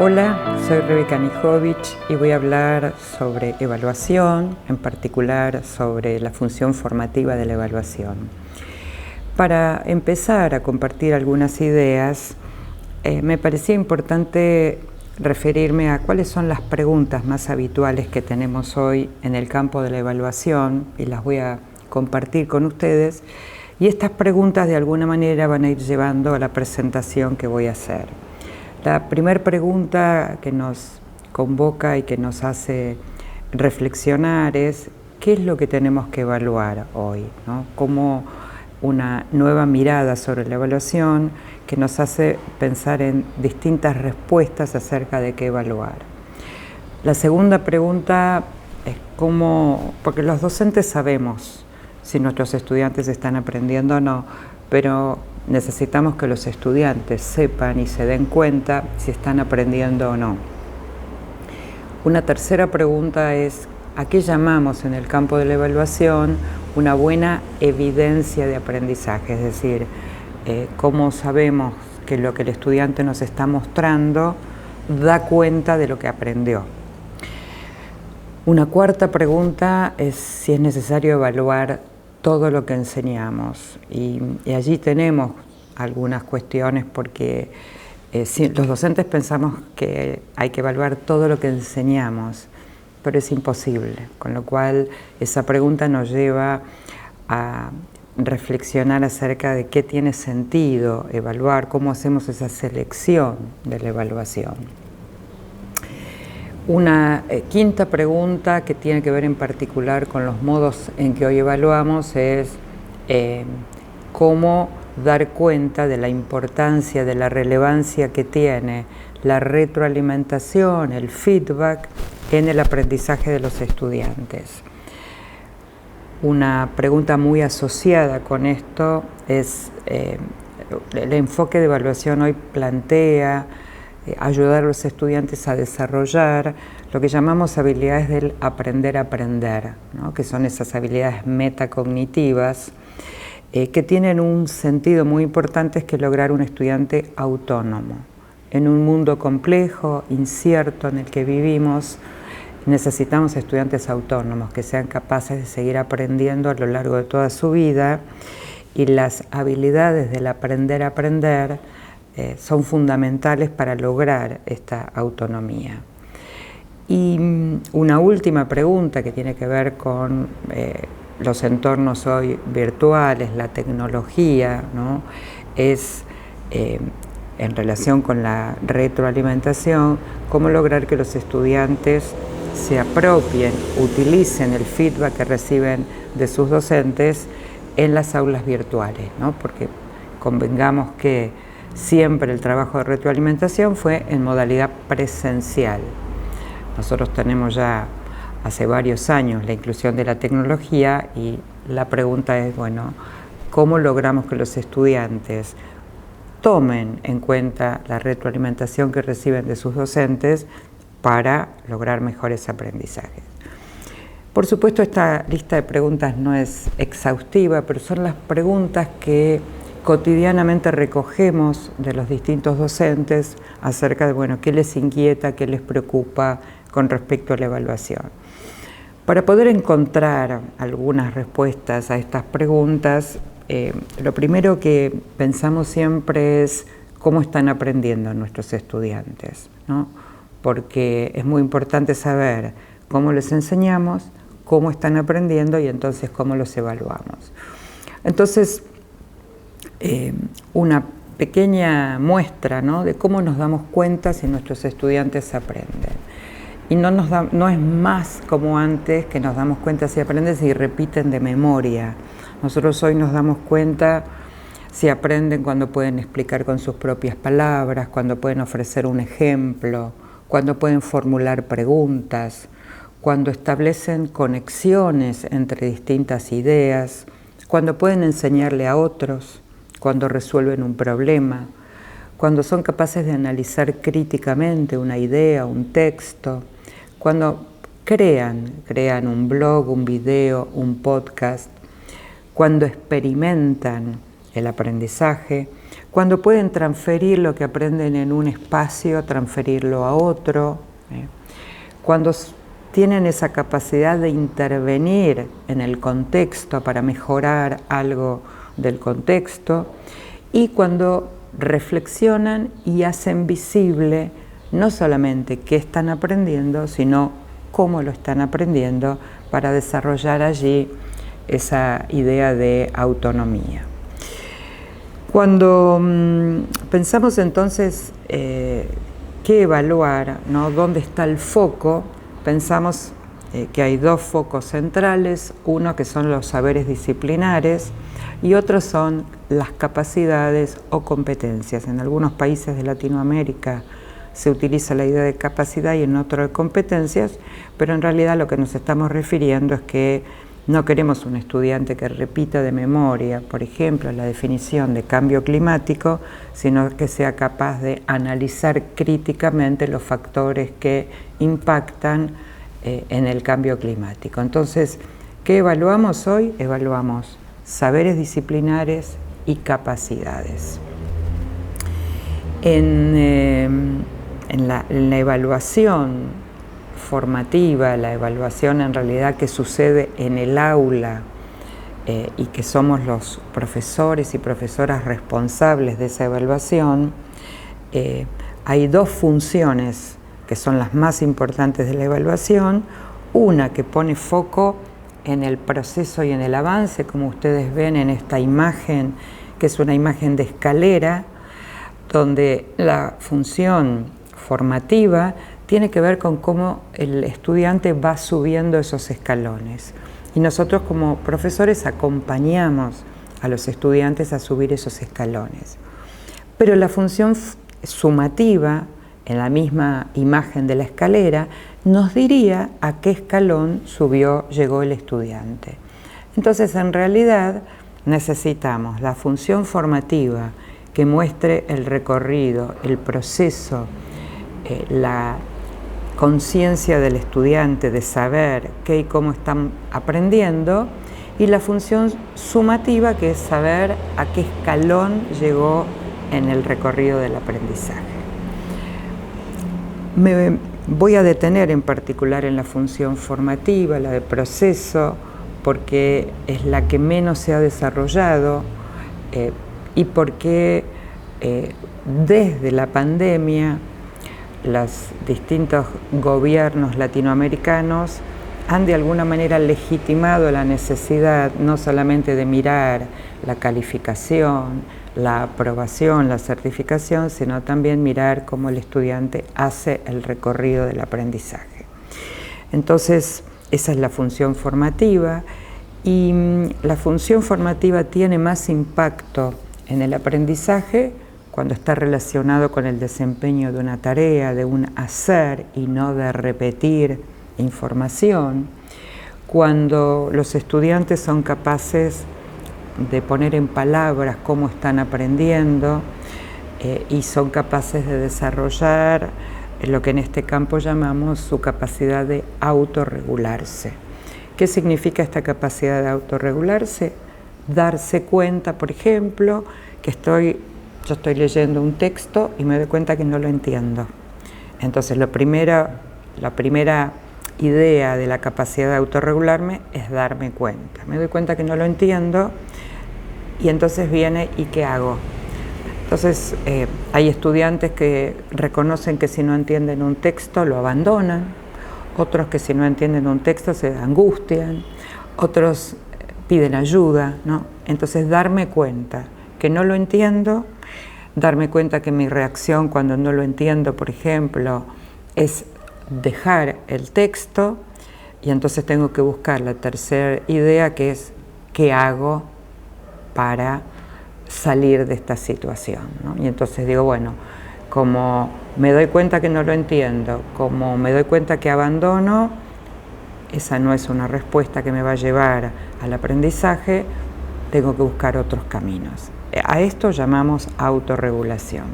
Hola, soy Rebeca Nijovic y voy a hablar sobre evaluación, en particular sobre la función formativa de la evaluación. Para empezar a compartir algunas ideas, me parecía importante referirme a cuáles son las preguntas más habituales que tenemos hoy en el campo de la evaluación y las voy a compartir con ustedes. Y estas preguntas de alguna manera van a ir llevando a la presentación que voy a hacer. La primera pregunta que nos convoca y que nos hace reflexionar es ¿qué es lo que tenemos que evaluar hoy? ¿No? Como una nueva mirada sobre la evaluación que nos hace pensar en distintas respuestas acerca de qué evaluar. La segunda pregunta es cómo, porque los docentes sabemos si nuestros estudiantes están aprendiendo o no, pero necesitamos que los estudiantes sepan y se den cuenta si están aprendiendo o no. Una tercera pregunta es ¿a qué llamamos en el campo de la evaluación una buena evidencia de aprendizaje? Es decir, ¿cómo sabemos que lo que el estudiante nos está mostrando da cuenta de lo que aprendió? Una cuarta pregunta es si es necesario evaluar todo lo que enseñamos y allí tenemos algunas cuestiones porque los docentes pensamos que hay que evaluar todo lo que enseñamos, pero es imposible, con lo cual esa pregunta nos lleva a reflexionar acerca de qué tiene sentido evaluar, cómo hacemos esa selección de la evaluación. Una quinta pregunta que tiene que ver en particular con los modos en que hoy evaluamos es cómo dar cuenta de la importancia, de la relevancia que tiene la retroalimentación, el feedback en el aprendizaje de los estudiantes. Una pregunta muy asociada con esto es el enfoque de evaluación hoy plantea ayudar a los estudiantes a desarrollar lo que llamamos habilidades del aprender a aprender, ¿no? Que son esas habilidades metacognitivas que tienen un sentido muy importante, es que lograr un estudiante autónomo. En un mundo complejo, incierto en el que vivimos, necesitamos estudiantes autónomos que sean capaces de seguir aprendiendo a lo largo de toda su vida, y las habilidades del aprender a aprender son fundamentales para lograr esta autonomía. Y una última pregunta que tiene que ver con los entornos hoy virtuales, la tecnología, ¿no? Es en relación con la retroalimentación, cómo lograr que los estudiantes se apropien, utilicen el feedback que reciben de sus docentes en las aulas virtuales, ¿no? Porque convengamos que siempre el trabajo de retroalimentación fue en modalidad presencial. Nosotros tenemos ya hace varios años la inclusión de la tecnología y la pregunta es, bueno, ¿cómo logramos que los estudiantes tomen en cuenta la retroalimentación que reciben de sus docentes para lograr mejores aprendizajes? Por supuesto, esta lista de preguntas no es exhaustiva, pero son las preguntas que cotidianamente recogemos de los distintos docentes acerca de, bueno, qué les inquieta, qué les preocupa con respecto a la evaluación. Para poder encontrar algunas respuestas a estas preguntas, lo primero que pensamos siempre es cómo están aprendiendo nuestros estudiantes, ¿no? Porque es muy importante saber cómo les enseñamos, cómo están aprendiendo y entonces cómo los evaluamos. Entonces, una pequeña muestra, ¿no?, de cómo nos damos cuenta si nuestros estudiantes aprenden. Y no es más como antes que nos damos cuenta si aprenden si repiten de memoria. Nosotros hoy nos damos cuenta si aprenden cuando pueden explicar con sus propias palabras, cuando pueden ofrecer un ejemplo, cuando pueden formular preguntas, cuando establecen conexiones entre distintas ideas, cuando pueden enseñarle a otros, cuando resuelven un problema, cuando son capaces de analizar críticamente una idea, un texto, cuando crean un blog, un video, un podcast, cuando experimentan, el aprendizaje, cuando pueden transferir lo que aprenden en un espacio, transferirlo a otro, cuando tienen esa capacidad de intervenir en el contexto para mejorar algo del contexto, y cuando reflexionan y hacen visible no solamente qué están aprendiendo, sino cómo lo están aprendiendo para desarrollar allí esa idea de autonomía. Cuando pensamos entonces qué evaluar, ¿no? ¿Dónde está el foco? Pensamos que hay dos focos centrales, uno que son los saberes disciplinares y otros son las capacidades o competencias. En algunos países de Latinoamérica se utiliza la idea de capacidad y en otros de competencias, pero en realidad lo que nos estamos refiriendo es que no queremos un estudiante que repita de memoria, por ejemplo, la definición de cambio climático, sino que sea capaz de analizar críticamente los factores que impactan en el cambio climático. Entonces, ¿qué evaluamos hoy? Evaluamos saberes disciplinares y capacidades. En la evaluación formativa, la evaluación en realidad que sucede en el aula y que somos los profesores y profesoras responsables de esa evaluación, hay dos funciones que son las más importantes de la evaluación. Una que pone foco en el proceso y en el avance, como ustedes ven en esta imagen, que es una imagen de escalera, donde la función formativa tiene que ver con cómo el estudiante va subiendo esos escalones. Y nosotros como profesores acompañamos a los estudiantes a subir esos escalones. Pero la función sumativa, en la misma imagen de la escalera, nos diría a qué escalón llegó el estudiante. Entonces, en realidad, necesitamos la función formativa que muestre el recorrido, el proceso, la conciencia del estudiante de saber qué y cómo están aprendiendo, y la función sumativa, que es saber a qué escalón llegó en el recorrido del aprendizaje. Me voy a detener en particular en la función formativa, la de proceso, porque es la que menos se ha desarrollado y porque desde la pandemia los distintos gobiernos latinoamericanos han de alguna manera legitimado la necesidad no solamente de mirar la calificación, la aprobación, la certificación, sino también mirar cómo el estudiante hace el recorrido del aprendizaje. Entonces, esa es la función formativa, y la función formativa tiene más impacto en el aprendizaje cuando está relacionado con el desempeño de una tarea, de un hacer y no de repetir información, cuando los estudiantes son capaces de poner en palabras cómo están aprendiendo y son capaces de desarrollar lo que en este campo llamamos su capacidad de autorregularse. ¿Qué significa esta capacidad de autorregularse? Darse cuenta, por ejemplo, que yo estoy leyendo un texto y me doy cuenta que no lo entiendo. Entonces, la primera idea de la capacidad de autorregularme es darme cuenta. Me doy cuenta que no lo entiendo y entonces viene, ¿y qué hago? Entonces, hay estudiantes que reconocen que si no entienden un texto lo abandonan, otros que si no entienden un texto se angustian, otros piden ayuda, ¿no? Entonces, darme cuenta que no lo entiendo, darme cuenta que mi reacción cuando no lo entiendo, por ejemplo, es dejar el texto, y entonces tengo que buscar la tercera idea, que es ¿qué hago para salir de esta situación, ¿no? Y entonces digo, bueno, como me doy cuenta que no lo entiendo, como me doy cuenta que abandono, esa no es una respuesta que me va a llevar al aprendizaje, tengo que buscar otros caminos. A esto llamamos autorregulación.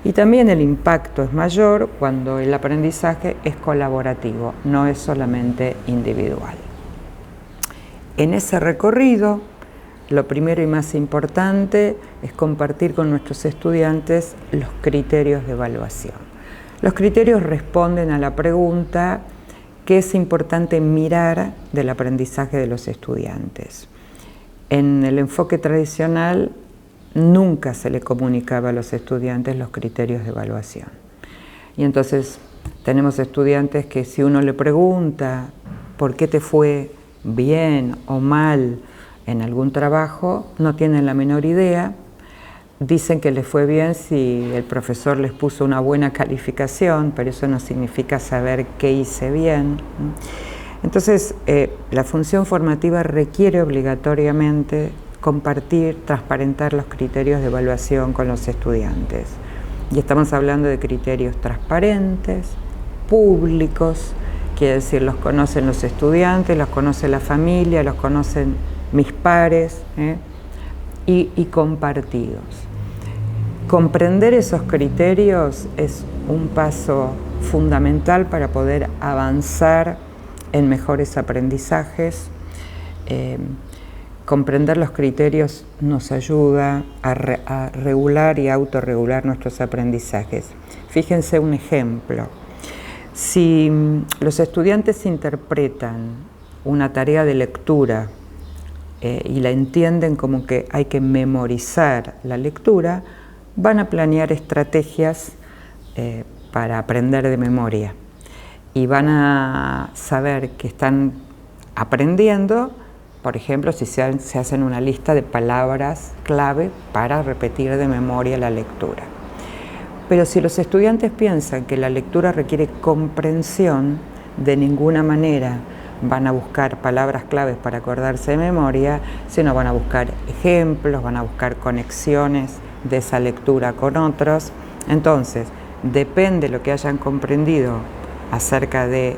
Y también el impacto es mayor cuando el aprendizaje es colaborativo, no es solamente individual. En ese recorrido, lo primero y más importante es compartir con nuestros estudiantes los criterios de evaluación. Los criterios responden a la pregunta: ¿qué es importante mirar del aprendizaje de los estudiantes? En el enfoque tradicional nunca se le comunicaba a los estudiantes los criterios de evaluación. Y entonces tenemos estudiantes que, si uno le pregunta por qué te fue bien o mal en algún trabajo, no tienen la menor idea. Dicen que les fue bien si el profesor les puso una buena calificación, pero eso no significa saber qué hice bien. Entonces, la función formativa requiere obligatoriamente compartir, transparentar los criterios de evaluación con los estudiantes. Y estamos hablando de criterios transparentes, públicos, quiere decir, los conocen los estudiantes, los conoce la familia, los conocen mis pares, y compartidos. Comprender esos criterios es un paso fundamental para poder avanzar en mejores aprendizajes. Comprender los criterios nos ayuda a regular y autorregular nuestros aprendizajes. Fíjense un ejemplo. Si los estudiantes interpretan una tarea de lectura y la entienden como que hay que memorizar la lectura, van a planear estrategias para aprender de memoria y van a saber que están aprendiendo. Por ejemplo, si se hacen una lista de palabras clave para repetir de memoria la lectura. Pero si los estudiantes piensan que la lectura requiere comprensión, de ninguna manera van a buscar palabras claves para acordarse de memoria, sino van a buscar ejemplos, van a buscar conexiones de esa lectura con otros. Entonces, depende de lo que hayan comprendido acerca del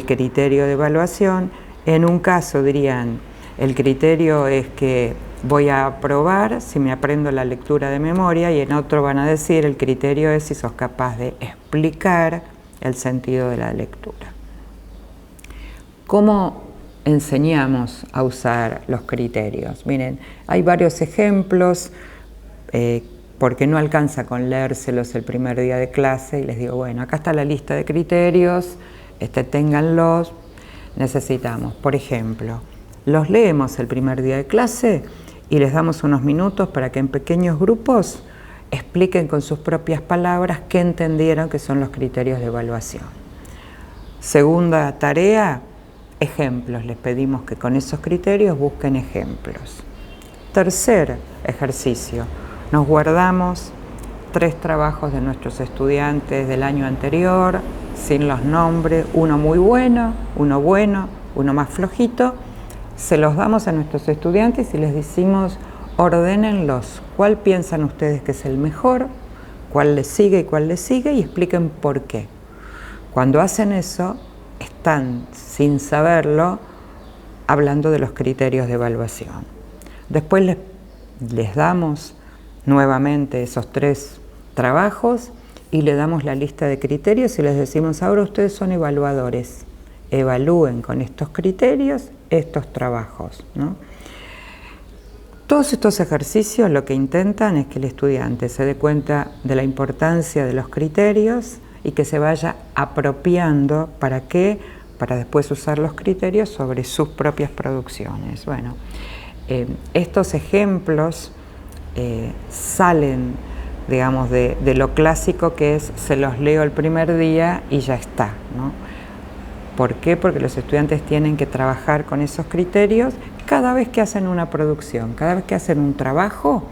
criterio de evaluación. En un caso dirían: el criterio es que voy a probar si me aprendo la lectura de memoria, y en otro van a decir: el criterio es si sos capaz de explicar el sentido de la lectura. ¿Cómo enseñamos a usar los criterios? Miren, hay varios ejemplos, porque no alcanza con leérselos el primer día de clase, y les digo: bueno, acá está la lista de criterios, ténganlos. Necesitamos, por ejemplo, los leemos el primer día de clase y les damos unos minutos para que en pequeños grupos expliquen con sus propias palabras qué entendieron que son los criterios de evaluación. Segunda tarea, ejemplos. Les pedimos que con esos criterios busquen ejemplos. Tercer ejercicio, nos guardamos 3 trabajos de nuestros estudiantes del año anterior, sin los nombres, uno muy bueno, uno más flojito. Se los damos a nuestros estudiantes y les decimos: ordénenlos. ¿Cuál piensan ustedes que es el mejor? ¿Cuál les sigue y cuál les sigue? Y expliquen por qué. Cuando hacen eso, están, sin saberlo, hablando de los criterios de evaluación. Después les damos nuevamente esos 3 trabajos y le damos la lista de criterios y les decimos: ahora ustedes son evaluadores. Evalúen con estos criterios estos trabajos, ¿no? Todos estos ejercicios lo que intentan es que el estudiante se dé cuenta de la importancia de los criterios y que se vaya apropiando. ¿Para qué? Para después usar los criterios sobre sus propias producciones. Bueno, estos ejemplos salen, digamos, de lo clásico que es: se los leo el primer día y ya está, ¿no? ¿Por qué? Porque los estudiantes tienen que trabajar con esos criterios cada vez que hacen una producción, cada vez que hacen un trabajo.